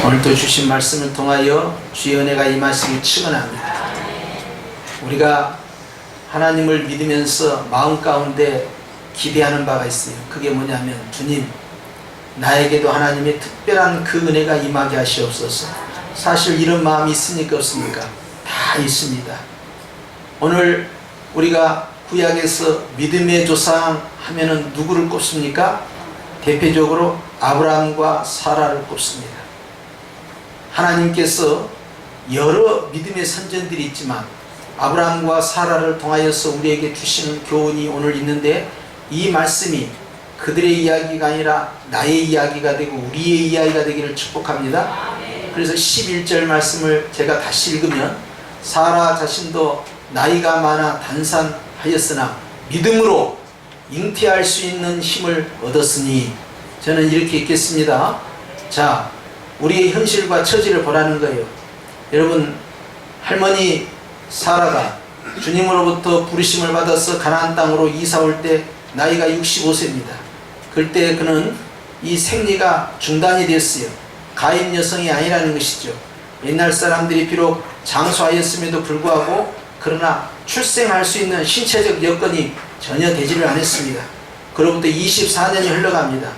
오늘도 주신 말씀을 통하여 주의 은혜가 임하시길 축원합니다. 우리가 하나님을 믿으면서 마음 가운데 기대하는 바가 있어요. 그게 뭐냐면, 주님, 나에게도 하나님의 특별한 그 은혜가 임하게 하시옵소서. 사실 이런 마음이 있습니까 없습니까? 다 있습니다. 오늘 우리가 구약에서 믿음의 조상 하면은 누구를 꼽습니까? 대표적으로 아브라함과 사라를 꼽습니다. 하나님께서 여러 믿음의 선전들이 있지만 아브라함과 사라를 통하여서 우리에게 주시는 교훈이 오늘 있는데, 이 말씀이 그들의 이야기가 아니라 나의 이야기가 되고 우리의 이야기가 되기를 축복합니다. 그래서 11절 말씀을 제가 다시 읽으면, 사라 자신도 나이가 많아 단산하였으나 믿음으로 잉태할 수 있는 힘을 얻었으니, 저는 이렇게 읽겠습니다. 자, 우리의 현실과 처지를 보라는 거예요. 여러분, 할머니 사라가 주님으로부터 부르심을 받아서 가나안 땅으로 이사 올 때 나이가 65세입니다. 그때 그는 이 생리가 중단이 됐어요. 가임 여성이 아니라는 것이죠. 옛날 사람들이 비록 장수하였음에도 불구하고 그러나 출생할 수 있는 신체적 여건이 전혀 되지를 않았습니다. 그로부터 24년이 흘러갑니다.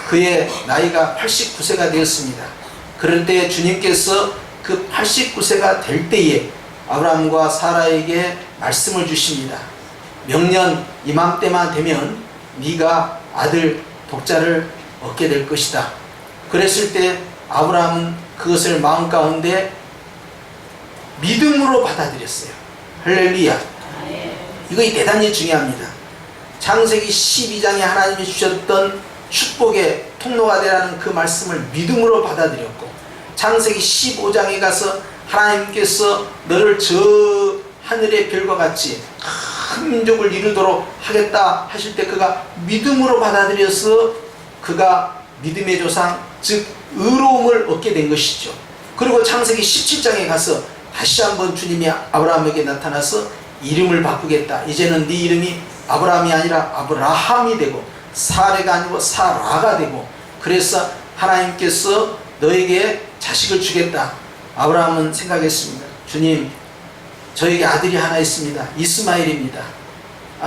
그의 나이가 89세가 되었습니다. 그럴 때 주님께서 그 89세가 될 때에 아브라함과 사라에게 말씀을 주십니다. 명년 이맘때만 되면 네가 아들 독자를 얻게 될 것이다. 그랬을 때 아브라함은 그것을 마음 가운데 믿음으로 받아들였어요. 할렐루야. 이거 대단히 중요합니다. 창세기 12장에 하나님이 주셨던 축복의 통로가 되라는 그 말씀을 믿음으로 받아들였고, 창세기 15장에 가서 하나님께서 너를 저 하늘의 별과 같이 큰 민족을 이루도록 하겠다 하실 때 그가 믿음으로 받아들여서 그가 믿음의 조상, 즉 의로움을 얻게 된 것이죠. 그리고 창세기 17장에 가서 다시 한번 주님이 아브라함에게 나타나서 이름을 바꾸겠다. 이제는 네 이름이 아브라함이 아니라 아브라함이 되고 사레가 아니고 사라가 되고, 그래서 하나님께서 너에게 자식을 주겠다. 아브라함은 생각했습니다. 주님, 저에게 아들이 하나 있습니다. 이스마엘입니다.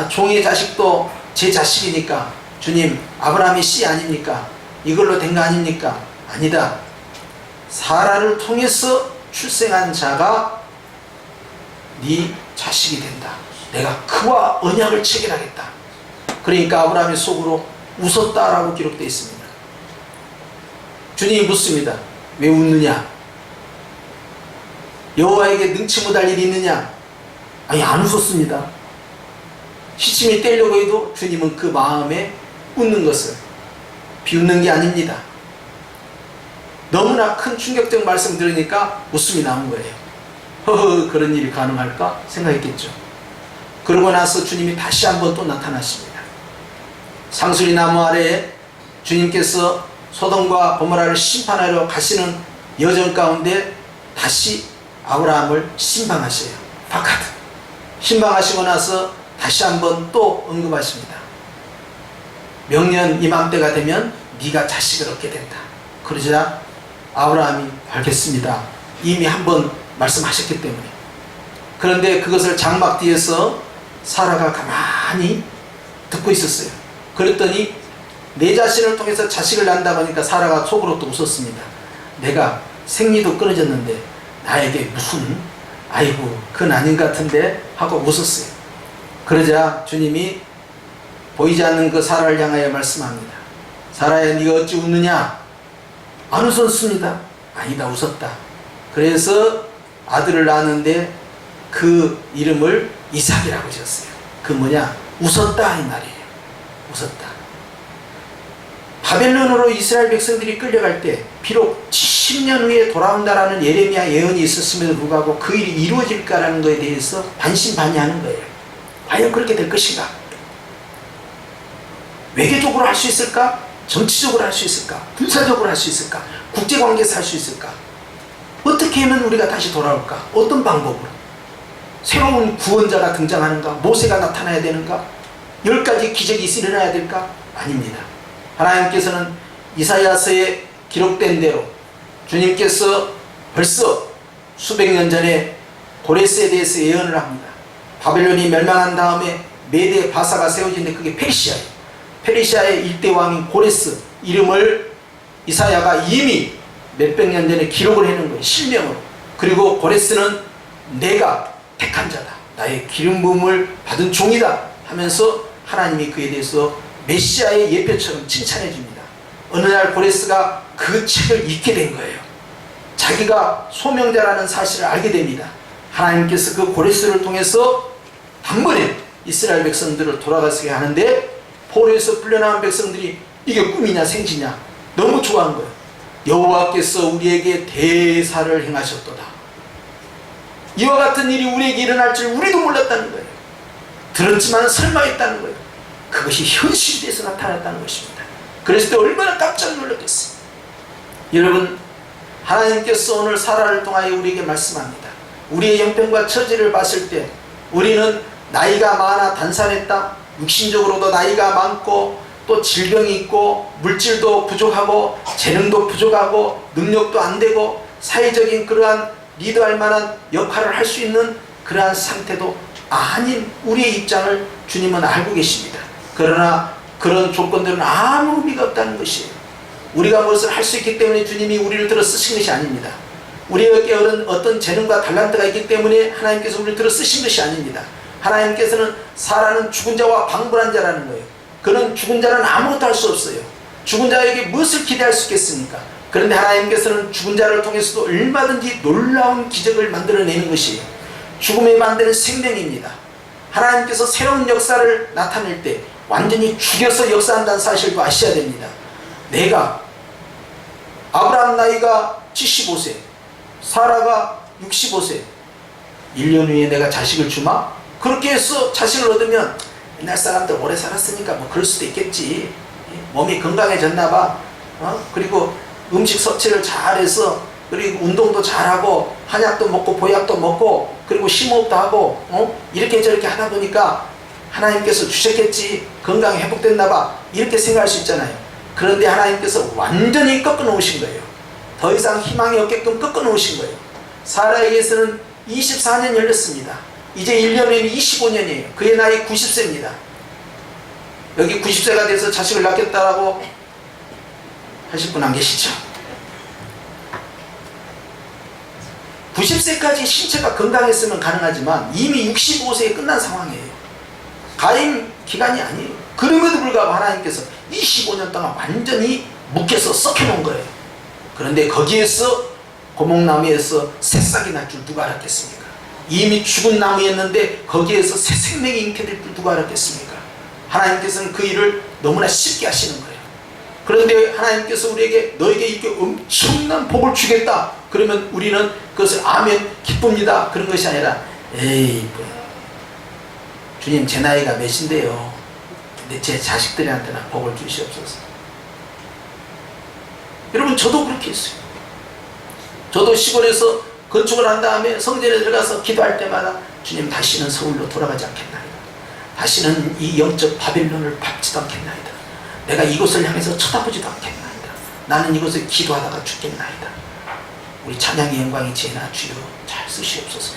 종의 자식도 제 자식이니까 주님, 아브라함의 씨 아닙니까? 이걸로 된 거 아닙니까? 아니다. 사라를 통해서 출생한 자가 네 자식이 된다. 내가 그와 언약을 체결하겠다. 그러니까 아브라함의 속으로 웃었다라고 기록되어 있습니다. 주님이 묻습니다. 왜 웃느냐? 여호와에게 능치 못할 일이 있느냐? 아니, 안 웃었습니다. 시침이 떼려고 해도 주님은 그 마음에 웃는 것을 비웃는 게 아닙니다. 너무나 큰 충격적 말씀 들으니까 웃음이 나온 거예요. 허허, 그런 일이 가능할까 생각했겠죠. 그러고 나서 주님이 다시 한번 또 나타나십니다. 상수리 나무 아래에 주님께서 소돔과 고모라를 심판하러 가시는 여정 가운데 다시 아브라함을 신방하셔요. 바카드. 신방하시고 나서 다시 한번 또 언급하십니다. 명년 이맘때가 되면 네가 자식을 얻게 된다. 그러자 아브라함이 알겠습니다. 이미 한번 말씀하셨기 때문에. 그런데 그것을 장막 뒤에서 사라가 가만히 듣고 있었어요. 그랬더니 내 자신을 통해서 자식을 낳는다고 하니까 사라가 속으로 또 웃었습니다. 내가 생리도 끊어졌는데 나에게 무슨, 아이고, 그건 아닌 것 같은데 하고 웃었어요. 그러자 주님이 보이지 않는 그 사라를 향하여 말씀합니다. 사라야, 네가 어찌 웃느냐? 안 웃었습니다. 아니다, 웃었다. 그래서 아들을 낳았는데 그 이름을 이삭이라고 지었어요. 그 뭐냐? 웃었다 이 말이에요. 웃었다. 바벨론으로 이스라엘 백성들이 끌려갈 때 비록 70년 후에 돌아온다라는 예레미야 예언이 있었음에도 불구하고 그 일이 이루어질까라는 것에 대해서 반신반의하는 거예요. 과연 그렇게 될 것인가? 외교적으로 할 수 있을까? 정치적으로 할 수 있을까? 군사적으로 할 수 있을까? 국제관계에서 할 수 있을까? 어떻게 하면 우리가 다시 돌아올까? 어떤 방법으로? 새로운 구원자가 등장하는가? 모세가 나타나야 되는가? 10가지 기적이 일어나야 될까? 아닙니다. 하나님께서는 이사야서에 기록된 대로 주님께서 벌써 수백 년 전에 고레스에 대해서 예언을 합니다. 바벨론이 멸망한 다음에 메대 바사가 세워지는데 그게 페르시아예요. 페르시아의 일대 왕인 고레스 이름을 이사야가 이미 몇백 년 전에 기록을 해놓은 거예요. 실명으로. 그리고 고레스는 내가 택한 자다, 나의 기름 부음을 받은 종이다 하면서 하나님이 그에 대해서 메시아의 예표처럼 칭찬해 줍니다. 어느 날 고레스가 그 책을 읽게 된 거예요. 자기가 소명자라는 사실을 알게 됩니다. 하나님께서 그 고레스를 통해서 단번에 이스라엘 백성들을 돌아가게 하는데, 포로에서 풀려나온 백성들이 이게 꿈이냐 생시냐 너무 좋아한 거예요. 여호와께서 우리에게 대사를 행하셨도다. 이와 같은 일이 우리에게 일어날 줄 우리도 몰랐다는 거예요. 들었지만 설마했다는 거예요. 그것이 현실이 돼서 나타났다는 것입니다. 그랬을 때 얼마나 깜짝 놀랐겠어요. 여러분, 하나님께서 오늘 사라를 통하여 우리에게 말씀합니다. 우리의 형편과 처지를 봤을 때 우리는 나이가 많아 단산했다, 육신적으로도 나이가 많고 또 질병이 있고 물질도 부족하고 재능도 부족하고 능력도 안 되고 사회적인 그러한 리더할 만한 역할을 할 수 있는 그러한 상태도 아닌 우리의 입장을 주님은 알고 계십니다. 그러나 그런 조건들은 아무 의미가 없다는 것이에요. 우리가 무엇을 할 수 있기 때문에 주님이 우리를 들어 쓰신 것이 아닙니다. 우리에게 어떤 재능과 달란트가 있기 때문에 하나님께서 우리를 들어 쓰신 것이 아닙니다. 하나님께서는 사라는 죽은 자와 방불한 자라는 거예요. 그는 죽은 자는 아무것도 할 수 없어요. 죽은 자에게 무엇을 기대할 수 있겠습니까? 그런데 하나님께서는 죽은 자를 통해서도 얼마든지 놀라운 기적을 만들어내는 것이에요. 죽음에 만드는 생명입니다. 하나님께서 새로운 역사를 나타낼 때 완전히 죽여서 역사한다는 사실도 아셔야 됩니다. 내가 아브라함 나이가 75세, 사라가 65세, 1년 후에 내가 자식을 주마? 그렇게 해서 자식을 얻으면 옛날 사람들 오래 살았으니까 뭐 그럴 수도 있겠지, 몸이 건강해졌나봐, 그리고 음식 섭취를 잘해서, 그리고 운동도 잘하고 한약도 먹고 보약도 먹고 그리고 심호흡도 하고 이렇게 저렇게 하다 보니까 하나님께서 주셨겠지, 건강이 회복됐나봐, 이렇게 생각할 수 있잖아요. 그런데 하나님께서 완전히 꺾어 놓으신 거예요. 더 이상 희망이 없게끔 꺾어 놓으신 거예요. 사라에게서는 24년 열렸습니다. 이제 1년이면 25년이에요. 그의 나이 90세입니다. 여기 90세가 돼서 자식을 낳겠다라고 하실 분 안 계시죠? 90세까지 신체가 건강했으면 가능하지만 이미 65세에 끝난 상황이에요. 가임 기간이 아니에요. 그럼에도 불구하고 하나님께서 25년 동안 완전히 묵혀서 썩혀놓은 거예요. 그런데 거기에서 고목나무에서 새싹이 날 줄 누가 알았겠습니까? 이미 죽은 나무였는데 거기에서 새 생명이 잉태될 줄 누가 알았겠습니까? 하나님께서는 그 일을 너무나 쉽게 하시는 거예요. 그런데 하나님께서 우리에게 너에게 이렇게 엄청난 복을 주겠다 그러면 우리는 그것을 아멘 기쁩니다 그런 것이 아니라, 에이 주님 제 나이가 몇인데요, 근데 제 자식들한테나 복을 주시옵소서. 여러분, 저도 그렇게 했어요. 저도 시골에서 건축을 한 다음에 성전에 들어가서 기도할 때마다 주님 다시는 서울로 돌아가지 않겠나이다, 다시는 이 영적 바벨론을 밟지도 않겠나이다, 내가 이곳을 향해서 쳐다보지도 않겠나이다, 나는 이곳을 기도하다가 죽겠나이다, 우리 찬양의 영광이 지혜나 주여 잘 쓰시옵소서.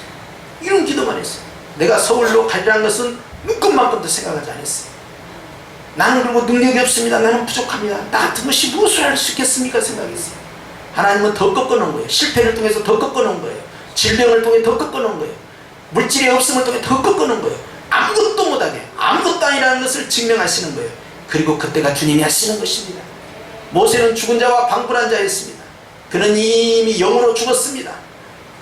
이런 기도만 했어요. 내가 서울로 가리라는 것은 눈끝만큼도 생각하지 않았어요. 나는 그리고 능력이 없습니다, 나는 부족합니다, 나 같은 것이 무엇을 할 수 있겠습니까 생각했어요. 하나님은 더 꺾어놓은 거예요. 실패를 통해서 더 꺾어놓은 거예요. 질병을 통해 더 꺾어놓은 거예요. 물질의 없음을 통해 더 꺾어놓은 거예요. 아무것도 못하게, 아무것도 아니라는 것을 증명하시는 거예요. 그리고 그때가 주님이 하시는 것입니다. 모세는 죽은 자와 방불한 자였습니다. 그는 이미 영으로 죽었습니다.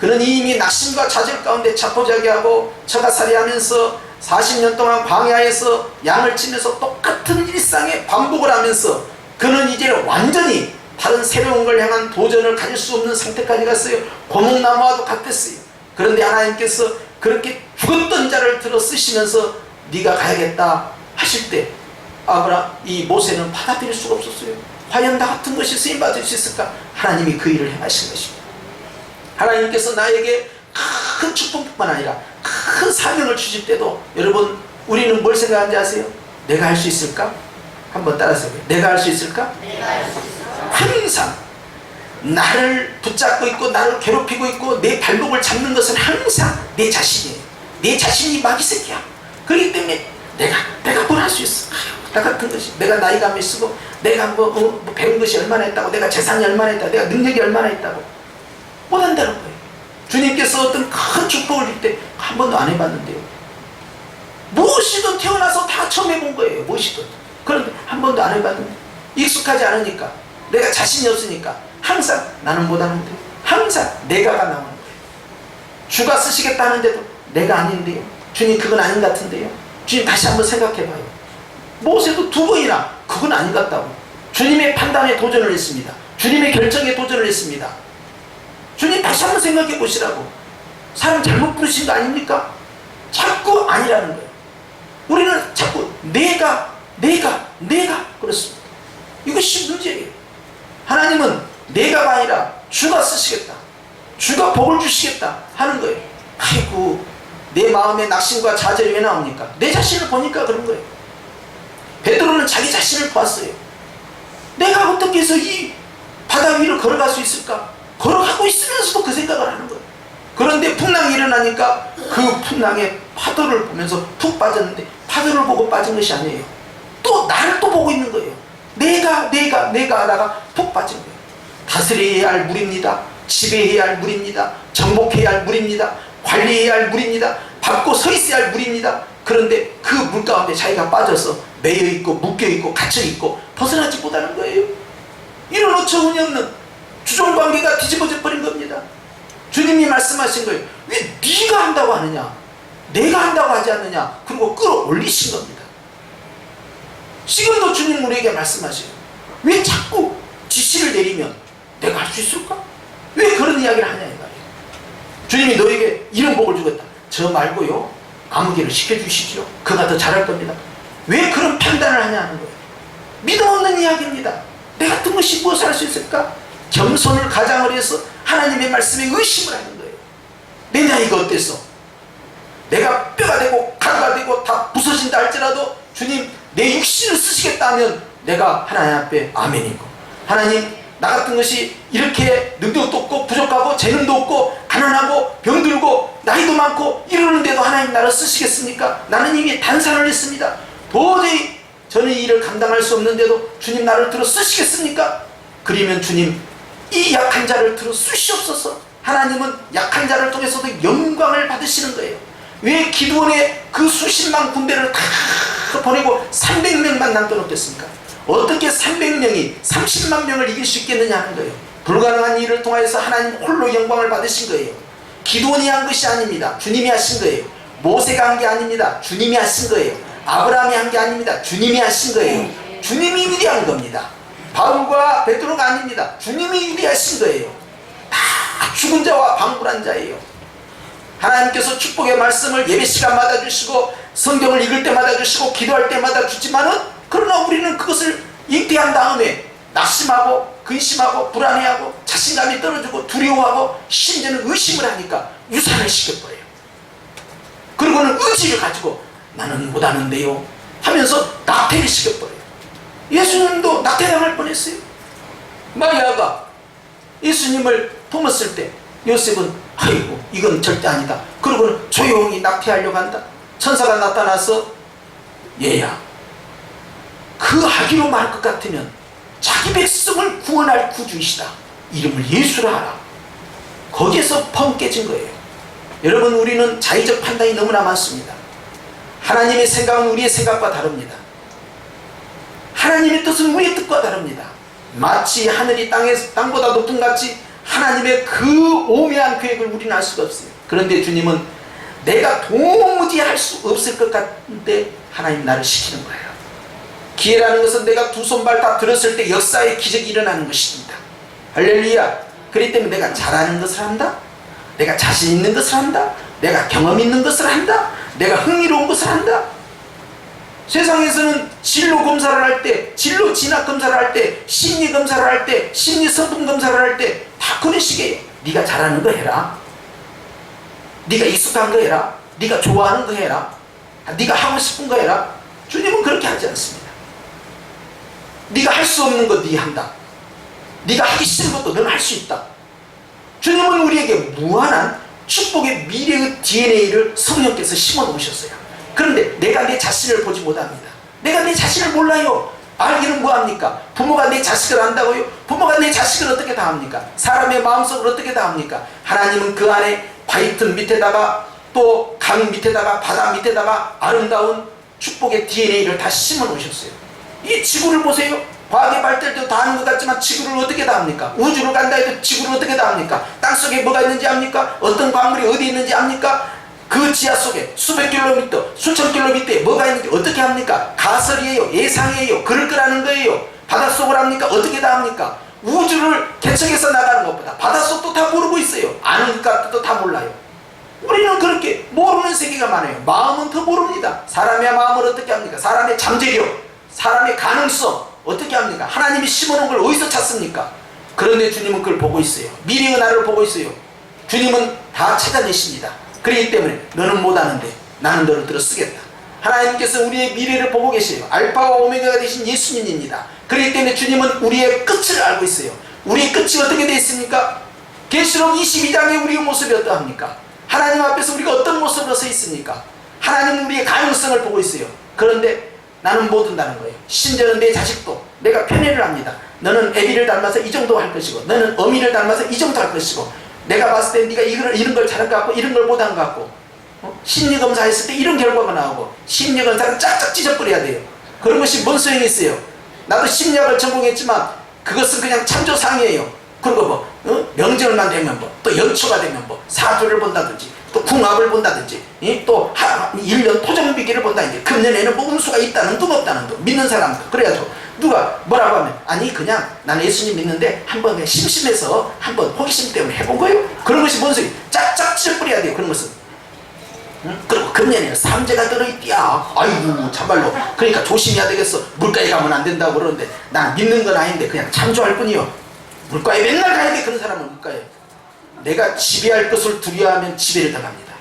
그는 이미 낙심과 좌절 가운데 자포자기하고 처가살이하면서 40년 동안 광야에서 양을 치면서 똑같은 일상의 반복을 하면서 그는 이제 완전히 다른 새로운 걸 향한 도전을 가질 수 없는 상태까지 갔어요. 고목나무와도 같았어요. 그런데 하나님께서 그렇게 죽었던 자를 들어 쓰시면서 네가 가야겠다 하실 때 이 모세는 받아들일 수가 없었어요. 과연 나 같은 것이 쓰임받을 수 있을까? 하나님이 그 일을 행하신 것입니다. 하나님께서 나에게 큰 축복뿐만 아니라 큰 사명을 주실 때도 여러분, 우리는 뭘 생각하는지 아세요? 내가 할 수 있을까? 한번 따라서 해요. 내가 할 수 있을까? 내가 할 수 있을까? 항상 나를 붙잡고 있고 나를 괴롭히고 있고 내 발목을 잡는 것은 항상 내 자신이에요. 내 자신이 마귀 새끼야. 그렇기 때문에 내가 뭘 할 수 있어. 나 같은 것이 내가 나이가 몇 쓰고 내가 뭐 배운 것이 얼마나 있다고 내가 재산이 얼마나 있다고 내가 능력이 얼마나 있다고 못한다는 거예요. 주님께서 어떤 큰 축복을 줄 때 한 번도 안 해봤는데요. 무엇이든 태어나서 다 처음 해본 거예요. 무엇이든. 그런데 한 번도 안 해봤는데 익숙하지 않으니까 내가 자신이 없으니까 항상 나는 못하는데 항상 내가가 나오는 거예요. 주가 쓰시겠다 하는데도 내가 아닌데요. 주님 그건 아닌 것 같은데요. 주님 다시 한번 생각해봐요. 모세도 2번이나 그건 아닌 것 같다고 주님의 판단에 도전을 했습니다. 주님의 결정에 도전을 했습니다. 주님 다시 한번 생각해 보시라고. 사람 잘못 부르신 거 아닙니까? 자꾸 아니라는 거예요. 우리는 자꾸 내가 그렇습니다. 이것이 문제예요. 하나님은 내가가 아니라 주가 쓰시겠다, 주가 복을 주시겠다 하는 거예요. 아이고 내 마음에 낙심과 좌절이 왜 나옵니까? 내 자신을 보니까 그런 거예요. 베드로는 자기 자신을 보았어요. 내가 어떻게 해서 이 바다 위를 걸어갈 수 있을까? 걸어가고 있으면서도 그 생각을 하는 거예요. 그런데 풍랑이 일어나니까 그 풍랑에 파도를 보면서 푹 빠졌는데 파도를 보고 빠진 것이 아니에요. 또 나를 또 보고 있는 거예요. 내가 하다가 푹 빠진 거예요. 다스려야 할 물입니다. 지배해야 할 물입니다. 정복해야 할 물입니다. 관리해야 할 물입니다. 밟고 서 있어야 할 물입니다. 그런데 그 물 가운데 자기가 빠져서 매여있고 묶여있고 갇혀있고 벗어나지 못하는 거예요. 이런 어처구니 없는 주종관계가 뒤집어져 버린 겁니다. 주님이 말씀하신 거예요. 왜 네가 한다고 하느냐, 내가 한다고 하지 않느냐, 그리고 끌어올리신 겁니다. 지금도 주님 우리에게 말씀하세요. 왜 자꾸 지시를 내리면 내가 할 수 있을까? 왜 그런 이야기를 하냐 이 말이에요. 주님이 너에게 이런 복을 주겠다, 저 말고요 아무 길을 시켜주시죠. 그가 더 잘할 겁니다. 왜 그런 판단을 하냐 하는 거예요. 믿음 없는 이야기입니다. 내 같은 것이 무엇을 할 수 있을까? 겸손을 가장을 해서 하나님의 말씀에 의심을 하는 거예요. 내 나이가 어땠어? 내가 뼈가 되고 가루가 되고 다 부서진다 할지라도 주님 내 육신을 쓰시겠다 하면 내가 하나님 앞에 아멘이고, 하나님 나 같은 것이 이렇게 능력도 없고 부족하고 재능도 없고 가난하고 병들고 나이도 많고 이러는데도 하나님 나를 쓰시겠습니까? 나는 이미 단산을 했습니다. 도저히 저는 이 일을 감당할 수 없는데도 주님 나를 들어 쓰시겠습니까? 그러면 주님 이 약한 자를 들어 쓰시옵소서. 하나님은 약한 자를 통해서도 영광을 받으시는 거예요. 왜 기드온의 그 수십만 군대를 다 보내고 300명만 남겨놓겠습니까? 어떻게 300명이 30만 명을 이길 수 있겠느냐 하는 거예요. 불가능한 일을 통해서 하나님 홀로 영광을 받으신 거예요. 기드온이 한 것이 아닙니다. 주님이 하신 거예요. 모세가 한 게 아닙니다. 주님이 하신 거예요. 아브라함이 한 게 아닙니다. 주님이 하신 거예요. 주님이 위대한 겁니다. 바울과 베드로가 아닙니다. 주님이 위대하신 거예요. 다 죽은 자와 방불한 자예요. 하나님께서 축복의 말씀을 예배 시간마다 주시고 성경을 읽을 때마다 주시고 기도할 때마다 주지만은, 그러나 우리는 그것을 잉태한 다음에 낙심하고 근심하고 불안해하고 자신감이 떨어지고 두려워하고 심지어는 의심을 하니까 유산을 시켜버려요. 그리고는 의지를 가지고 나는 못하는데요 하면서 낙태를 시켜버려요. 예수님도 낙태당할 뻔했어요. 마리아가 예수님을 품었을 때 요셉은 아이고 이건 절대 아니다. 그러고는 조용히 낙태하려고 한다. 천사가 나타나서 얘야, 그 아기로 말할 것 같으면 자기 백성을 구원할 구주이시다. 이름을 예수라 하라. 거기에서 펑 깨진 거예요. 여러분, 우리는 자의적 판단이 너무나 많습니다. 하나님의 생각은 우리의 생각과 다릅니다. 하나님의 뜻은 우리의 뜻과 다릅니다. 마치 하늘이 땅보다 높은 같이 하나님의 그 오묘한 계획을 우리는 알 수가 없어요. 그런데 주님은 내가 도무지 할 수 없을 것 같은데 하나님 나를 시키는 거예요. 기회라는 것은 내가 두 손발 다 들었을 때 역사의 기적이 일어나는 것입니다. 할렐루야. 그렇기 때문에 내가 잘하는 것을 한다, 내가 자신 있는 것을 한다, 내가 경험 있는 것을 한다, 내가 흥미로운 것을 한다. 세상에서는 진로 검사를 할 때, 진로 진학 검사를 할 때, 심리 검사를 할 때, 심리 성품 검사를 할 때 다 그런 식이에요. 네가 잘하는 거 해라, 네가 익숙한 거 해라, 네가 좋아하는 거 해라, 네가 하고 싶은 거 해라. 주님은 그렇게 하지 않습니다. 네가 할 수 없는 거 네 한다. 네가 하기 싫은 것도 너는 할 수 있다. 주님은 우리에게 무한한 축복의 미래의 DNA를 성령께서 심어 놓으셨어요. 그런데 내가 내 자신을 보지 못합니다. 내가 내 자신을 몰라요. 알기는 뭐합니까? 부모가 내 자식을 안다고요? 부모가 내 자식을 어떻게 다 합니까? 사람의 마음속을 어떻게 다 합니까? 하나님은 그 안에 바위틈 밑에다가 또 강 밑에다가 바다 밑에다가 아름다운 축복의 DNA를 다 심어 놓으셨어요. 이 지구를 보세요. 과학의 발달도 다 하는 것 같지만 지구를 어떻게 다 합니까? 우주를 간다 해도 지구를 어떻게 다 합니까? 땅속에 뭐가 있는지 압니까? 어떤 광물이 어디 있는지 압니까? 그 지하 속에 수백 킬로미터, 수천 킬로미터에 뭐가 있는지 어떻게 합니까? 가설이에요? 예상이에요? 그럴 거라는 거예요? 바닷속을 합니까? 어떻게 다 합니까? 우주를 개척해서 나가는 것보다 바닷속도 다 모르고 있어요. 아는 것도 다 몰라요. 우리는 그렇게 모르는 세계가 많아요. 마음은 더 모릅니다. 사람의 마음을 어떻게 합니까? 사람의 잠재력, 사람의 가능성 어떻게 합니까? 하나님이 심어놓은 걸 어디서 찾습니까? 그런데 주님은 그걸 보고 있어요. 미래의 나를 보고 있어요. 주님은 다 찾아내십니다. 그렇기 때문에 너는 못하는데 나는 너를 들어 쓰겠다. 하나님께서 우리의 미래를 보고 계세요. 알파와 오메가가 되신 예수님입니다. 그렇기 때문에 주님은 우리의 끝을 알고 있어요. 우리의 끝이 어떻게 되어 있습니까? 계시록 22장에 우리의 모습이 어떠합니까? 하나님 앞에서 우리가 어떤 모습으로 서 있습니까? 하나님은 우리의 가능성을 보고 있어요. 그런데 나는 못 온다는 거예요. 심지어는 내 자식도 내가 편애를 합니다. 너는 애비를 닮아서 이 정도 할 것이고 너는 어미를 닮아서 이 정도 할 것이고 내가 봤을 때 네가 이런 걸 잘한 것 같고 이런 걸 못한 것 같고 심리검사 했을 때 이런 결과가 나오고 심리검사는 짝짝 찢어버려야 돼요. 그런 것이 뭔 소용이 있어요? 나도 심리학을 전공했지만 그것은 그냥 참조상이에요. 그리고 명절만 되면 또 연초가 되면 사주를 본다든지 또 궁합을 본다든지 또 1년 토정비기를 본다든지 금년에는 운수가 있다는 둥 없다는 둥 믿는 사람들 그래가지고 누가 뭐라고 하면 아니 그냥 나는 예수님 믿는데 한번 그냥 심심해서 한번 호기심 때문에 해본 거예요. 그런 것이 뭔 소리? 짝짝 찢어버려야 돼요. 그런 것은. 그리고 금년에는 삼재가 들어있디야. 아이고 참말로. 그러니까 조심해야 되겠어. 물가에 가면 안 된다고 그러는데 난 믿는 건 아닌데 그냥 참조할 뿐이요. 물가에 맨날 가야 돼. 그런 사람은 물가에. 내가 지배할 것을 두려워하면 지배를 당합니다.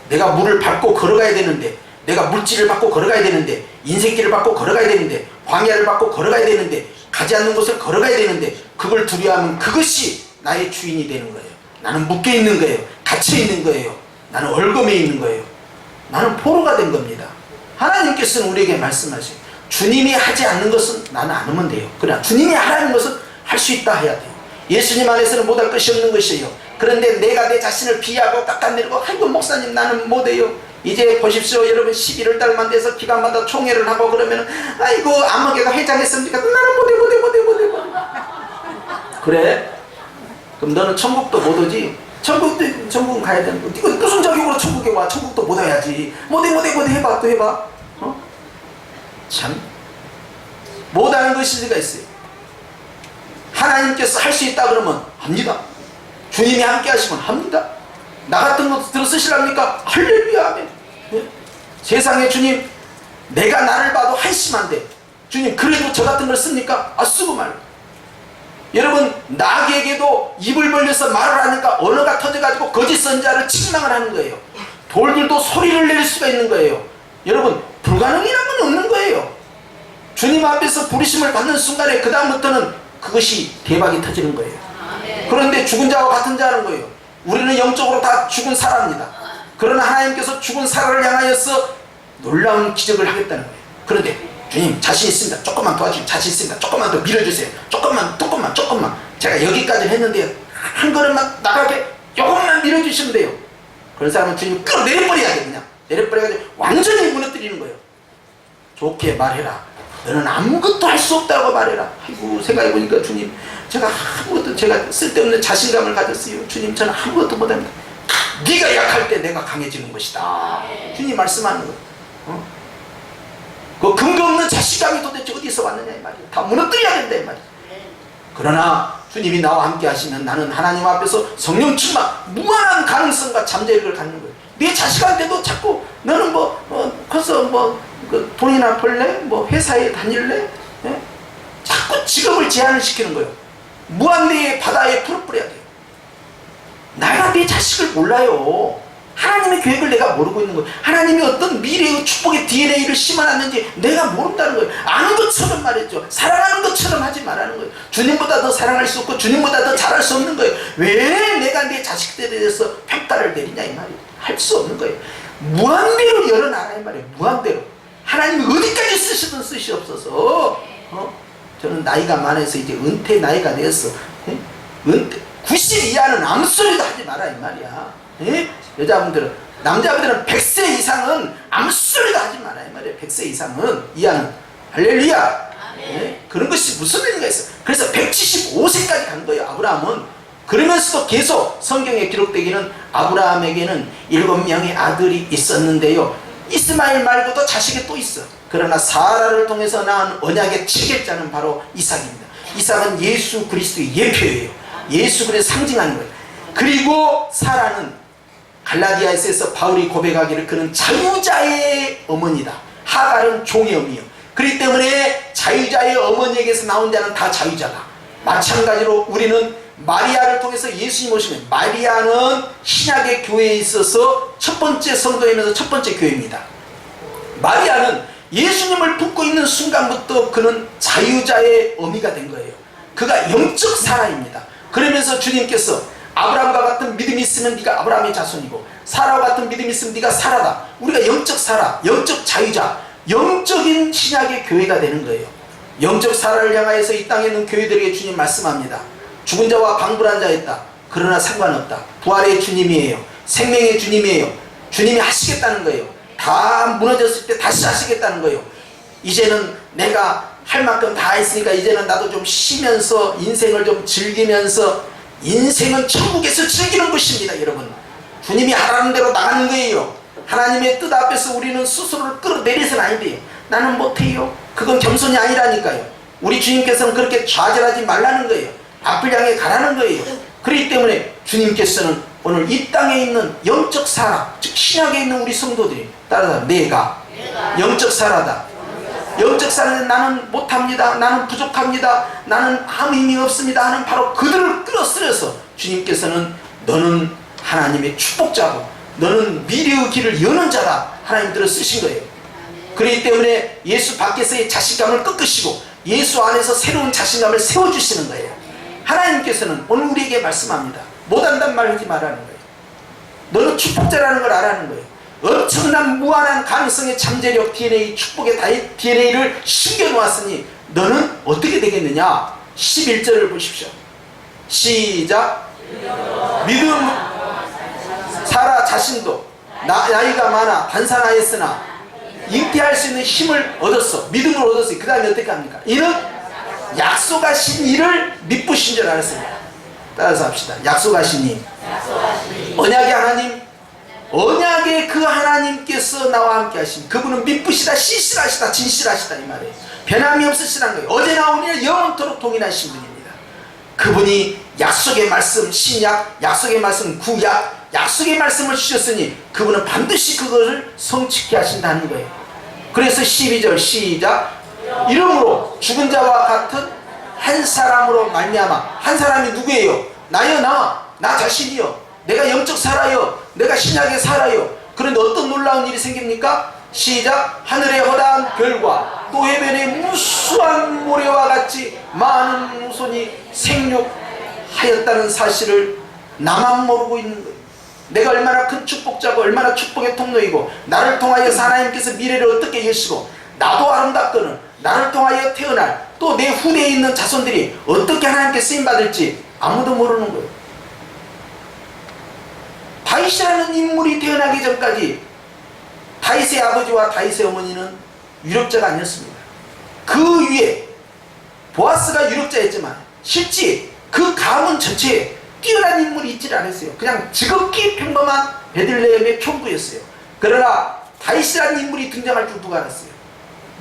내가 물을 밟고 걸어가야 되는데 내가 물질을 밟고 걸어가야 되는데 인생길을 밟고 걸어가야 되는데 광야를 밟고 걸어가야 되는데 가지 않는 곳을 걸어가야 되는데 그걸 두려워하면 그것이 나의 주인이 되는 거예요. 나는 묶여있는 거예요. 갇혀있는 거예요. 나는 얼검에 있는 거예요. 나는 포로가 된 겁니다. 하나님께서는 우리에게 말씀하세요. 주님이 하지 않는 것은 나는 안 하면 돼요. 그러나 주님이 하라는 것은 할 수 있다 해야 돼요. 예수님 안에서는 못할 것이 없는 것이에요. 그런데 내가 내 자신을 비하고 깎아내리고 아이고 목사님 나는 못해요. 이제 보십시오 여러분 11월 달만 돼서 기간마다 총회를 하고 그러면 아이고 안목애가 회장했습니까? 나는 못해. 그래? 그럼 너는 천국도 못 오지? 천국은 가야 되는 거. 이거 무슨 자격으로 천국에 와? 천국도 못 와야지. 못해 해봐 또 해봐. 참 못하는 것이가 있어요. 하나님께서 할 수 있다 그러면 합니다. 주님이 함께 하시면 합니다. 나 같은 것도 들어 쓰시랍니까? 할렐루야 아멘. 네? 세상에 주님 내가 나를 봐도 한심한데 주님 그래도 저 같은 걸 씁니까? 쓰고 말고. 여러분 나에게도 입을 벌려서 말을 하니까 언어가 터져가지고 거짓 선자를 책망을 하는 거예요. 돌들도 소리를 낼 수가 있는 거예요. 여러분 불가능이란 건 없는 거예요. 주님 앞에서 부르심을 받는 순간에 그 다음부터는 그것이 대박이 터지는 거예요. 그런데 죽은 자와 같은 자는 거예요. 우리는 영적으로 다 죽은 사람입니다. 그러나 하나님께서 죽은 사람을 향하여서 놀라운 기적을 하겠다는 거예요. 그런데 주님 자신 있습니다. 조금만 도와주세요. 자신 있습니다. 조금만 더 밀어주세요. 조금만 제가 여기까지 했는데 한 걸음만 나가게 조금만 밀어주시면 돼요. 그런 사람은 주님 끌어내려버려야 돼. 그냥 내려버려가지고 완전히 무너뜨리는 거예요. 좋게 말해라. 너는 아무것도 할 수 없다고 말해라. 아이고 생각해보니까 주님 제가 쓸데없는 자신감을 가졌어요. 주님 저는 아무것도 못합니다. 네가 약할 때 내가 강해지는 것이다. 주님 말씀하는 거예요. 그 근거 없는 자신감이 도대체 어디서 왔느냐 이 말이에요. 다 무너뜨려야 된다 이 말이에요. 그러나 주님이 나와 함께 하시면 나는 하나님 앞에서 성령 충만 무한한 가능성과 잠재력을 갖는 거예요. 네 자식한테도 자꾸 너는 커서 그 돈이나 벌래? 회사에 다닐래? 예? 자꾸 직업을 제한을 시키는 거예요. 무한대의 바다에 풀을 뿌려야 돼요. 내가 내 자식을 몰라요. 하나님의 계획을 내가 모르고 있는 거예요. 하나님이 어떤 미래의 축복의 DNA를 심어놨는지 내가 모른다는 거예요. 아는 것처럼 말했죠. 사랑하는 것처럼 하지 말라는 거예요. 주님보다 더 사랑할 수 없고 주님보다 더 잘할 수 없는 거예요. 왜 내가 내 자식들에 대해서 평가를 내리냐 이 말이에요. 할 수 없는 거예요. 무한대로 열어놔라 이 말이에요. 무한대로. 하나님이 어디까지 쓰시든 쓰시옵소서. 저는 나이가 많아서 이제 은퇴 나이가 되었어. 은퇴 90 이하는 아무 소리도 하지 마라 이 말이야. 여자분들은, 남자분들은 100세 이상은 아무 소리도 하지 마라 이 말이에요. 100세 이상은, 이하는. 할렐루야. 그런 것이 무슨 의미가 있어. 그래서 175세까지 간 거예요, 아브라함은. 그러면서도 계속 성경에 기록되기는 아브라함에게는 7명의 아들이 있었는데요, 이스마엘 말고도 자식이 또 있어. 그러나 사라를 통해서 낳은 언약의 칠개자는 바로 이삭입니다. 이삭은 예수 그리스도의 예표예요. 예수 그리스도를 상징하는 거예요. 그리고 사라는 갈라디아에서 바울이 고백하기를 그는 자유자의 어머니다. 하갈은 종의 어미요. 그렇기 때문에 자유자의 어머니에게서 나온 자는 다 자유자다. 마찬가지로 우리는 마리아를 통해서 예수님 오시면, 마리아는 신약의 교회에 있어서 첫 번째 성도이면서 첫 번째 교회입니다. 마리아는 예수님을 품고 있는 순간부터 그는 자유자의 어미가 된 거예요. 그가 영적 사라입니다. 그러면서 주님께서 아브라함과 같은 믿음이 있으면 네가 아브라함의 자손이고 사라와 같은 믿음이 있으면 네가 사라다. 우리가 영적 사라, 영적 자유자, 영적인 신약의 교회가 되는 거예요. 영적 사라를 향하여서 이 땅에 있는 교회들에게 주님 말씀합니다. 죽은 자와 방불한 자였다. 그러나 상관없다. 부활의 주님이에요. 생명의 주님이에요. 주님이 하시겠다는 거예요. 다 무너졌을 때 다시 하시겠다는 거예요. 이제는 내가 할 만큼 다 했으니까 이제는 나도 좀 쉬면서 인생을 좀 즐기면서, 인생은 천국에서 즐기는 것입니다. 여러분, 주님이 하라는 대로 나가는 거예요. 하나님의 뜻 앞에서 우리는 스스로를 끌어내려서는 안 돼요. 나는 못해요. 그건 겸손이 아니라니까요. 우리 주님께서는 그렇게 좌절하지 말라는 거예요. 앞을 향해 가라는 거예요. 그렇기 때문에 주님께서는 오늘 이 땅에 있는 영적 사라, 즉 신약에 있는 우리 성도들이 따라서 내가 영적 사라다. 영적 사라는 나는 못합니다. 나는 부족합니다. 나는 아무 힘이 없습니다 하는 바로 그들을 끌어들여서 주님께서는 너는 하나님의 축복자고 너는 미래의 길을 여는 자다 하나님들을 쓰신 거예요. 그렇기 때문에 예수 밖에서의 자신감을 꺾으시고 예수 안에서 새로운 자신감을 세워주시는 거예요. 하나님께서는 오늘 우리에게 말씀합니다. 못한단 말 하지 말라는 거예요. 너는 축복자라는 걸 알아는 거예요. 엄청난 무한한 가능성의 잠재력 DNA, 축복의 DNA를 숨겨놓았으니 너는 어떻게 되겠느냐. 11절을 보십시오. 시작. 믿음 사라 자신도 나이가 많아 단산하였으나 잉태할 수 있는 힘을 얻었어. 믿음을 얻었어요. 그 다음에 어떻게 합니까? 이는 약속하신 이를 믿으신 줄 알았습니다. 따라서 합시다. 약속하신 이, 언약의 하나님, 언약의 그 하나님께서 나와 함께 하신 그분은 믿으시다, 신실하시다, 진실하시다 이 말이에요. 변함이 없으시다는 거예요. 어제나 오늘 영원토록 동일하신 분입니다. 그분이 약속의 말씀 신약, 약속의 말씀 구약, 약속의 말씀을 주셨으니 그분은 반드시 그것을 성취케 하신다는 거예요. 그래서 12절 시작. 이러므로 죽은 자와 같은 한 사람으로 말미암아. 한 사람이 누구예요? 나요. 나 자신이요. 내가 영적 살아요. 내가 신약에 살아요. 그런데 어떤 놀라운 일이 생깁니까? 시작. 하늘의 허다한 별과 또 해변의 무수한 모래와 같이 많은 후손이 생육하였다는 사실을 나만 모르고 있는 거예요. 내가 얼마나 큰 축복자고 얼마나 축복의 통로이고 나를 통하여서 하나님께서 미래를 어떻게 여시고 나도 아름답거늘 나를 통하여 태어날 또 내 후대에 있는 자손들이 어떻게 하나님께 쓰임받을지 아무도 모르는 거예요. 다윗이라는 인물이 태어나기 전까지 다윗의 아버지와 다윗의 어머니는 유력자가 아니었습니다. 그 위에 보아스가 유력자였지만 실제 그 가문 전체에 뛰어난 인물이 있지 않았어요. 그냥 지극히 평범한 베들레헴의 총부였어요. 그러나 다윗이라는 인물이 등장할 줄 누가 알았어요?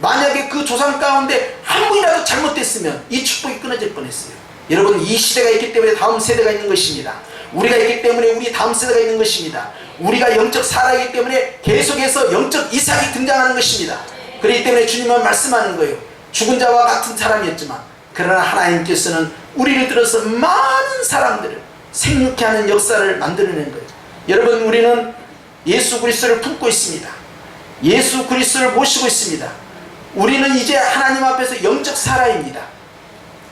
만약에 그 조상 가운데 한 분이라도 잘못됐으면 이 축복이 끊어질 뻔했어요. 여러분, 이 시대가 있기 때문에 다음 세대가 있는 것입니다. 우리가 있기 때문에 우리 다음 세대가 있는 것입니다. 우리가 영적 사라이기 때문에 계속해서 영적 이삭이 등장하는 것입니다. 그렇기 때문에 주님은 말씀하는 거예요. 죽은 자와 같은 사람이었지만 그러나 하나님께서는 우리를 들어서 많은 사람들을 생육케 하는 역사를 만들어낸 거예요. 여러분, 우리는 예수 그리스도를 품고 있습니다. 예수 그리스도를 모시고 있습니다. 우리는 이제 하나님 앞에서 영적 사람입니다.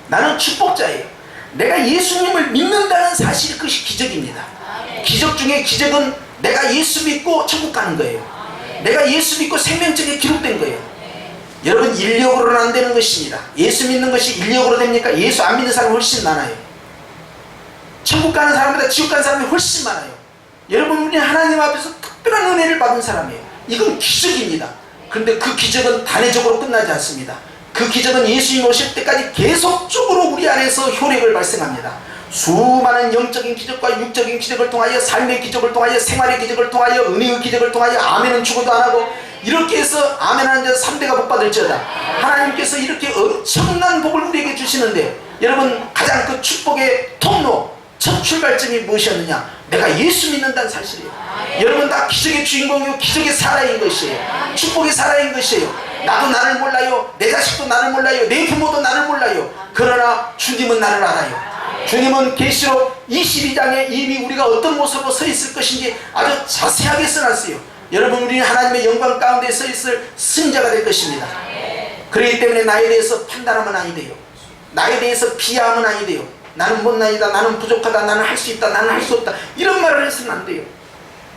나는 축복자예요. 내가 예수님을 믿는다는 사실이 그것이 기적입니다. 기적 중에 기적은 내가 예수 믿고 천국 가는 거예요. 내가 예수 믿고 생명책에 기록된 거예요. 여러분, 인력으로는 안 되는 것입니다. 예수 믿는 것이 인력으로 됩니까? 예수 안 믿는 사람이 훨씬 많아요. 천국 가는 사람보다 지옥 가는 사람이 훨씬 많아요. 여러분, 우리는 하나님 앞에서 특별한 은혜를 받은 사람이에요. 이건 기적입니다. 그런데 그 기적은 단회적으로 끝나지 않습니다. 그 기적은 예수님 오실 때까지 계속적으로 우리 안에서 효력을 발생합니다. 수많은 영적인 기적과 육적인 기적을 통하여, 삶의 기적을 통하여, 생활의 기적을 통하여, 은혜의 기적을 통하여, 아멘은 죽어도 안 하고, 이렇게 해서 아멘하는 자 3대가 복 받을지어다. 하나님께서 이렇게 엄청난 복을 우리에게 주시는데, 여러분, 가장 그 축복의 통로, 첫 출발점이 무엇이었느냐? 내가 예수 믿는다는 사실이에요. 여러분, 다 기적의 주인공이고 기적의 사라인 것이에요. 축복의 사라인 것이에요. 나도 나를 몰라요. 내 자식도 나를 몰라요. 내 부모도 나를 몰라요. 그러나 주님은 나를 알아요. 주님은 계시록 22장에 이미 우리가 어떤 모습으로 서 있을 것인지 아주 자세하게 써놨어요. 여러분, 우리는 하나님의 영광 가운데 서 있을 승자가 될 것입니다. 그렇기 때문에 나에 대해서 판단하면 아니 돼요. 나에 대해서 비하하면 아니 돼요. 나는 못난이다, 나는 부족하다, 나는 할 수 있다, 나는 할 수 없다, 이런 말을 해서는 안 돼요.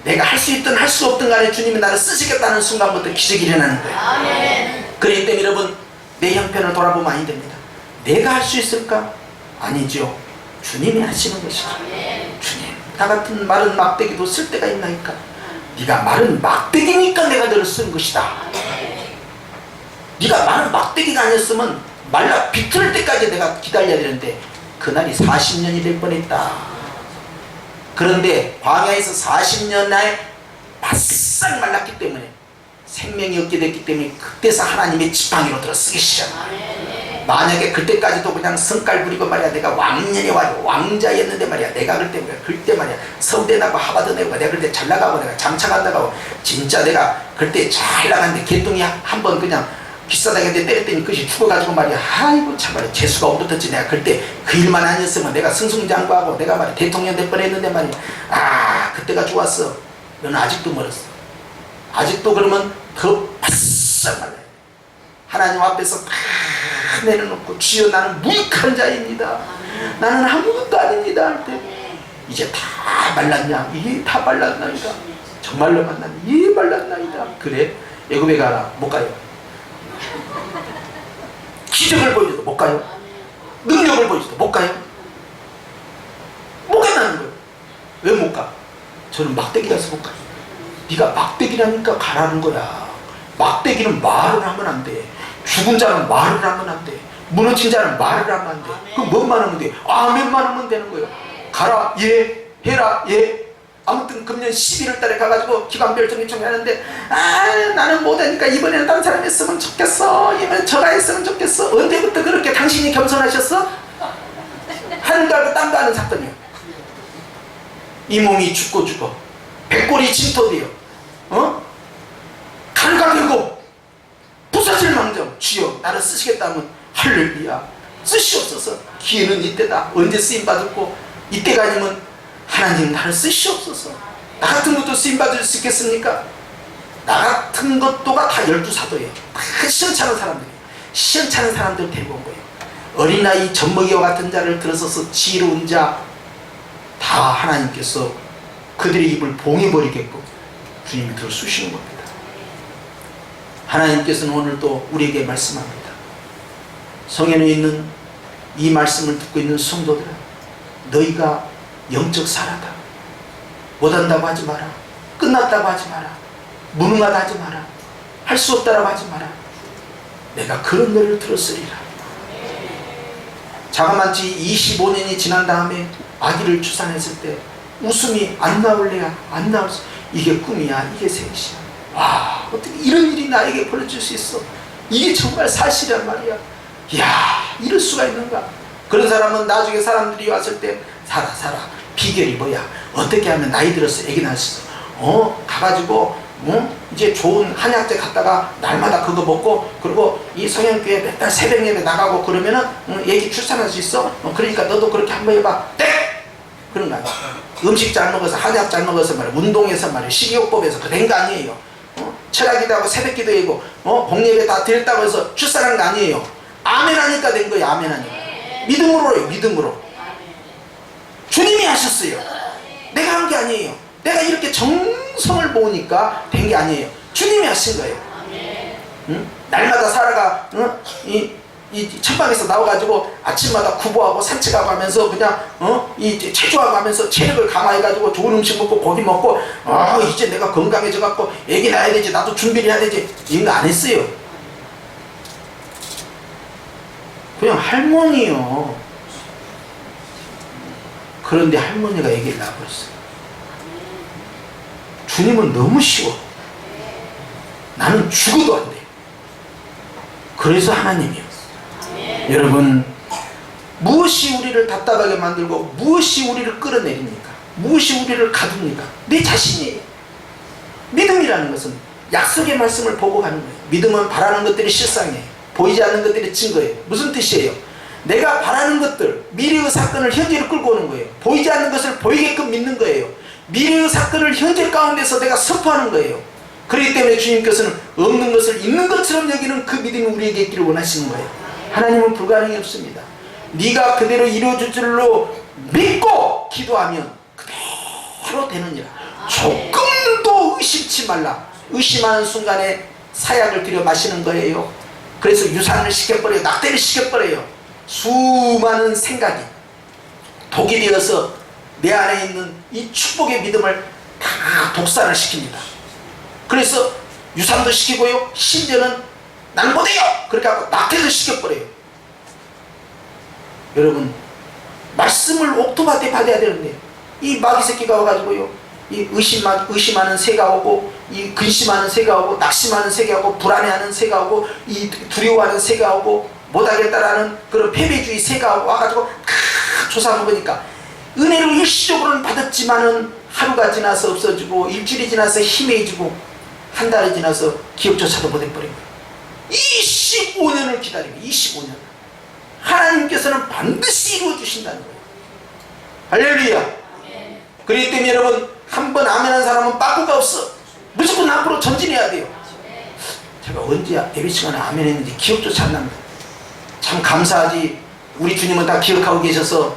내가 할 수 있든 할 수 없든 간에 주님이 나를 쓰시겠다는 순간부터 기적이 일어나는 거예요. 그렇기 때문에 여러분, 내 형편을 돌아보면 아니 됩니다. 내가 할 수 있을까? 아니죠. 주님이 하시는 것이죠. 주님, 나 같은 마른 막대기도 쓸 때가 있나이까? 네가 마른 막대기니까 내가 너를 쓴 것이다. 네가 마른 막대기가 아니었으면 말라 비틀 때까지 내가 기다려야 되는데 그날이 40년이 될 뻔했다. 그런데 광야에서 40년 날 바싹 말랐기 때문에, 생명이 없게 됐기 때문에 그때서 하나님의 지팡이로 들어 쓰기 시작합니다. 만약에 그때까지도 그냥 성깔 부리고 말이야, 내가 왕년에 왕자였는데 말이야, 내가 그때 말이야 서울대 나고 하버드 내고 내가 그때 잘 나가고 내가 장차 간다고 진짜 내가 그때 잘 나갔는데 개똥이 한번 그냥 기사당한테 때렸더니 그것이 죽어가지고 말이야, 아이고 참 말이야, 재수가 없었지. 내가 그때 그 일만 아니었으면 내가 승승장구하고 내가 말이야 대통령 될 뻔했는데 말이야, 아 그때가 좋았어. 너는 아직도 멀었어. 아직도 그러면 더 바싹 말라야 돼. 하나님 앞에서 다 내려놓고, 주여 나는 무익한 자입니다, 나는 아무것도 아닙니다 할 때, 이제 다 말랐냐? 예, 다 말랐나이다. 정말로 만나니 예, 말랐나이다. 그래, 애굽에 가라. 못 가요. 기적을 보여줘도 못 가요. 능력을 보여줘도 못 가요. 못 간다는 거예요. 왜 못 가? 저는 막대기라서 못 가요. 네가 막대기라니까 가라는 거야. 막대기는 말을 하면 안 돼. 죽은 자는 말을 하면 안 돼. 무너진 자는 말을 하면 안 돼. 그럼 뭐만 하면 돼? 아멘만 하면 되는 거예요. 가라, 예, 해라, 예. 아무튼 금년 11월 달에 가가지고 기관별 정기총회 하는데, 아 나는 못하니까 이번에는 다른 사람이 했으면 좋겠어, 이번엔 저가 했으면 좋겠어. 언제부터 그렇게 당신이 겸손하셨어? 하늘도 알고 땅도 아는 사건이에요. 이 몸이 죽고 죽어, 백골이 진토되어 갈가되고 부서질 망정, 주여 나를 쓰시겠다 하면 할렐루야, 쓰시옵소서. 기회는 이때다. 언제 쓰임받았고, 이때가 아니면 하나님 나를 쓰시옵소서. 나 같은 것도 쓰임받을 수 있겠습니까? 나 같은 것도가 다 12사도예요. 다 시원찮은 사람들이에요. 시원찮은 사람들 데리고 온 거예요. 어린아이 젖먹이와 같은 자를 들어서서 지혜로운 자 다 하나님께서 그들의 입을 봉해버리게끔 주님이 들어 쑤시는 겁니다. 하나님께서는 오늘도 우리에게 말씀합니다. 성현에 있는 이 말씀을 듣고 있는 성도들아, 너희가 영적 사라다. 못한다고 하지 마라. 끝났다고 하지 마라. 무능하다 하지 마라. 할 수 없다라고 하지 마라. 내가 그런 너를 들었으리라. 자그마치 25년이 지난 다음에 아기를 출산했을 때 웃음이 안 나올래야 안 나올 수, 이게 꿈이야, 이게 생시야. 와, 어떻게 이런 일이 나에게 벌어질 수 있어. 이게 정말 사실이란 말이야. 이야, 이럴 수가 있는가. 그런 사람은 나중에 사람들이 왔을 때 살아 비결이 뭐야, 어떻게 하면 나이 들어서 애기 낳을 수 있어. 가가지고 이제 좋은 한약재 갔다가 날마다 그거 먹고, 그리고 이 성형교회 맨날 새벽 예배 나가고 그러면은 애기 출산할 수 있어. 그러니까 너도 그렇게 한번 해봐. 땡! 그런 거 아니야. 음식 잘 먹어서 한약 잘 먹어서 말이야 운동해서 말이야 식이요법에서 그 된 거 아니에요. 철학기도 하고 새벽기도 하고 복예배 다 드렸다고 해서 출산한 거 아니에요. 아멘 하니까 된 거예요. 아멘 하니까. 믿음으로요. 믿음으로. 주님이 하셨어요. 내가 한 게 아니에요. 내가 이렇게 정성을 모으니까 된 게 아니에요. 주님이 하신 거예요. 응? 날마다 살아가 이 책방에서 나와가지고 아침마다 구보하고 산책하고 하면서 그냥 이 체조하고 하면서 체력을 강화해가지고 좋은 음식 먹고 고기 먹고 이제 내가 건강해져 갖고 애기 낳아야 되지 나도 준비를 해야 되지 이런 거 안 했어요. 그냥 할머니요. 그런데 할머니가 애기를 낳아버렸어요. 주님은 너무 쉬워. 나는 죽어도 안 돼. 그래서 하나님이요. 여러분, 무엇이 우리를 답답하게 만들고 무엇이 우리를 끌어내립니까? 무엇이 우리를 가둡니까? 내 자신이에요. 믿음이라는 것은 약속의 말씀을 보고 가는 거예요. 믿음은 바라는 것들이 실상이에요. 보이지 않는 것들이 증거예요. 무슨 뜻이에요? 내가 바라는 것들, 미래의 사건을 현재로 끌고 오는 거예요. 보이지 않는 것을 보이게끔 믿는 거예요. 미래의 사건을 현재 가운데서 내가 선포하는 거예요. 그렇기 때문에 주님께서는 없는 것을 있는 것처럼 여기는 그 믿음이 우리에게 있기를 원하시는 거예요. 하나님은 불가능이 없습니다. 네가 그대로 이루어질 줄로 믿고 기도하면 그대로 되느니라. 조금도 의심치 말라. 의심하는 순간에 사약을 들여 마시는 거예요. 그래서 유산을 시켜버려요. 낙태를 시켜버려요. 수많은 생각이 독이 되어서 내 안에 있는 이 축복의 믿음을 다 독살을 시킵니다. 그래서 유산도 시키고요. 심지어는 난 못해요! 그렇게 하고 낙태도 시켜버려요. 여러분, 말씀을 옥토밭에 받아야 되는데 이 마귀 새끼가 와가지고요, 이 의심하는 새가 오고, 이 근심하는 새가 오고, 낙심하는 새가 오고, 불안해하는 새가 오고, 이 두려워하는 새가 오고, 못하겠다라는 그런 패배주의 새가 와가지고 조사해보니까 은혜를 일시적으로는 받았지만은 하루가 지나서 없어지고, 일주일이 지나서 희미해지고, 한 달이 지나서 기억조차도 못해버린 거예요. 25년을 기다리고 25년 하나님께서는 반드시 이루어 주신다는 거예요. 할렐루야. 그렇기 때문에 여러분, 한번 아멘한 사람은 빠꾸가 없어. 무조건 앞으로 전진해야 돼요. 제가 언제 예배 시간에 아멘했는지 기억조차 안 납니다. 참 감사하지. 우리 주님은 다 기억하고 계셔서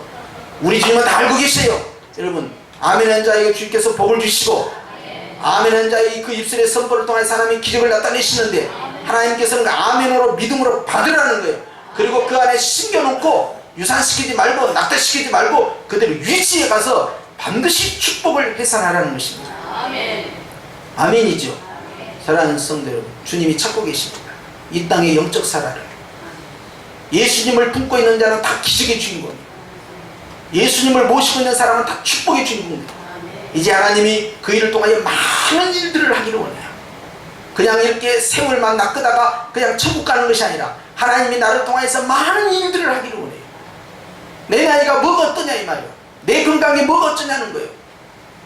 우리 주님은 다 알고 계세요. 여러분, 아멘한 자에게 주님께서 복을 주시고, 아멘한 자의 그 입술의 선포를 통해 사람이 기적을 나타내시는데, 하나님께서는 그 아멘으로 믿음으로 받으라는 거예요. 그리고 그 안에 심겨놓고 유산시키지 말고 낙태시키지 말고 그대로 유지해 가서 반드시 축복을 해산하라는 것입니다. 아멘. 아멘이죠. 사랑하는 성도 여러분, 주님이 찾고 계십니다. 이 땅의 영적 사라를. 예수님을 품고 있는 자는 다 기적의 주인공이에요. 예수님을 모시고 있는 사람은 다 축복의 주인공입니다. 이제 하나님이 그 일을 통하여 많은 일들을 하기를 원해요. 그냥 이렇게 세월만 낚으다가 그냥 천국 가는 것이 아니라 하나님이 나를 통해서 많은 일들을 하기를 원해요. 내 나이가 뭐가 어떠냐 이 말이에요. 내 건강이 뭐가 어쩌냐는 거예요.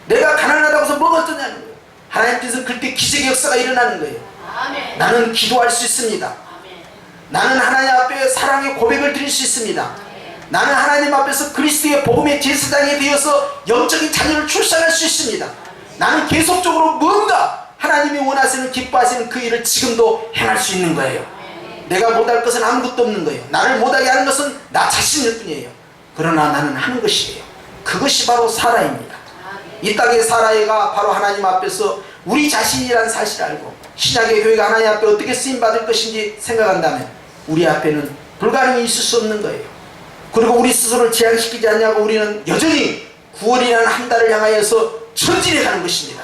내가 가난하다고 해서 뭐가 어떠냐는 거예요. 하나님께서 그때 기적의 역사가 일어나는 거예요. 아멘. 나는 기도할 수 있습니다. 아멘. 나는 하나님 앞에 사랑의 고백을 드릴 수 있습니다. 아멘. 나는 하나님 앞에서 그리스도의 복음의 제사장이 되어서 영적인 자녀를 출산할 수 있습니다. 아멘. 나는 계속적으로 뭔가 하나님이 원하시는 기뻐하시는 그 일을 지금도 행할 수 있는 거예요. 내가 못할 것은 아무것도 없는 거예요. 나를 못하게 하는 것은 나 자신일 뿐이에요. 그러나 나는 하는 것이에요. 그것이 바로 사라입니다. 이 땅의 사라이가 바로 하나님 앞에서 우리 자신이라는 사실을 알고 신약의 교회가 하나님 앞에 어떻게 쓰임받을 것인지 생각한다면 우리 앞에는 불가능이 있을 수 없는 거예요. 그리고 우리 스스로를 제한시키지 않냐고 우리는 여전히 9월이라는 한 달을 향하여서 전진해 가는 것입니다.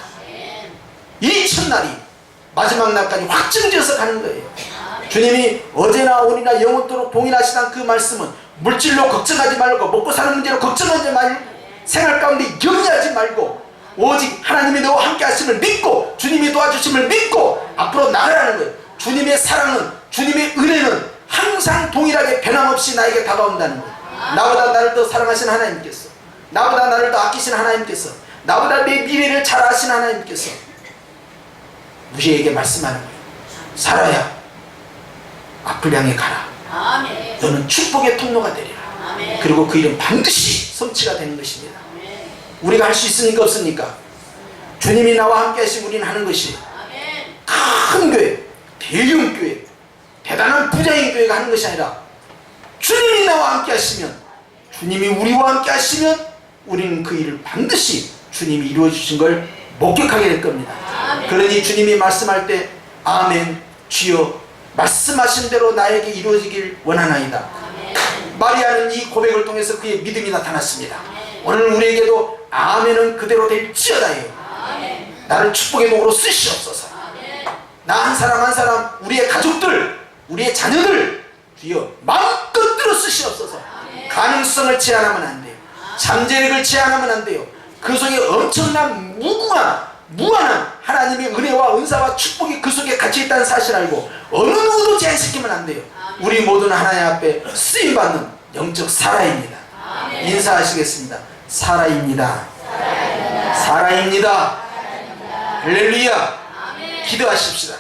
이 첫날이 마지막 날까지 확정지어서 가는 거예요. 주님이 어제나 오늘이나 영원토록 동일하시다는 그 말씀은 물질로 걱정하지 말고 먹고 사는 문제로 걱정하지 말고 생활 가운데 염려하지 말고 오직 하나님이 너와 함께 하심을 믿고 주님이 도와주심을 믿고 앞으로 나가라는 거예요. 주님의 사랑은, 주님의 은혜는 항상 동일하게 변함없이 나에게 다가온다는 거예요. 나보다 나를 더 사랑하시는 하나님께서, 나보다 나를 더 아끼시는 하나님께서, 나보다 내 미래를 잘 아시는 하나님께서 우리에게 말씀하는 거예요. 살아야 앞을 향해 가라. 아멘. 너는 축복의 통로가 되리라. 아멘. 그리고 그 일은 반드시 성취가 되는 것입니다. 아멘. 우리가 할 수 있습니까 없습니까? 주님이 나와 함께 하시고 우리는 하는 것이 큰 교회, 대형 교회, 대단한 부자인 교회가 하는 것이 아니라 주님이 나와 함께 하시면, 주님이 우리와 함께 하시면 우리는 그 일을 반드시 주님이 이루어 주신 걸 목격하게 될 겁니다. 그러니 주님이 말씀할 때 아멘 주여 말씀하신 대로 나에게 이루어지길 원하나이다. 마리아는 이 고백을 통해서 그의 믿음이 나타났습니다. 오늘 우리에게도 아멘은 그대로 될지어다예요. 나를 축복의 도구로 쓰시옵소서. 나 한 사람 한 사람, 우리의 가족들, 우리의 자녀들 주여 마음껏 쓰시옵소서. 가능성을 제한하면 안 돼요. 잠재력을 제한하면 안 돼요. 그 속에 엄청난 무한한 하나님의 은혜와 은사와 축복이 그 속에 같이 있다는 사실 알고 어느 누구도 제한시키면 안 돼요. 우리 모두는 하나님 앞에 쓰임받는 영적 사라입니다. 인사하시겠습니다. 사라입니다. 사라입니다. 할렐루야. 기도하십시다.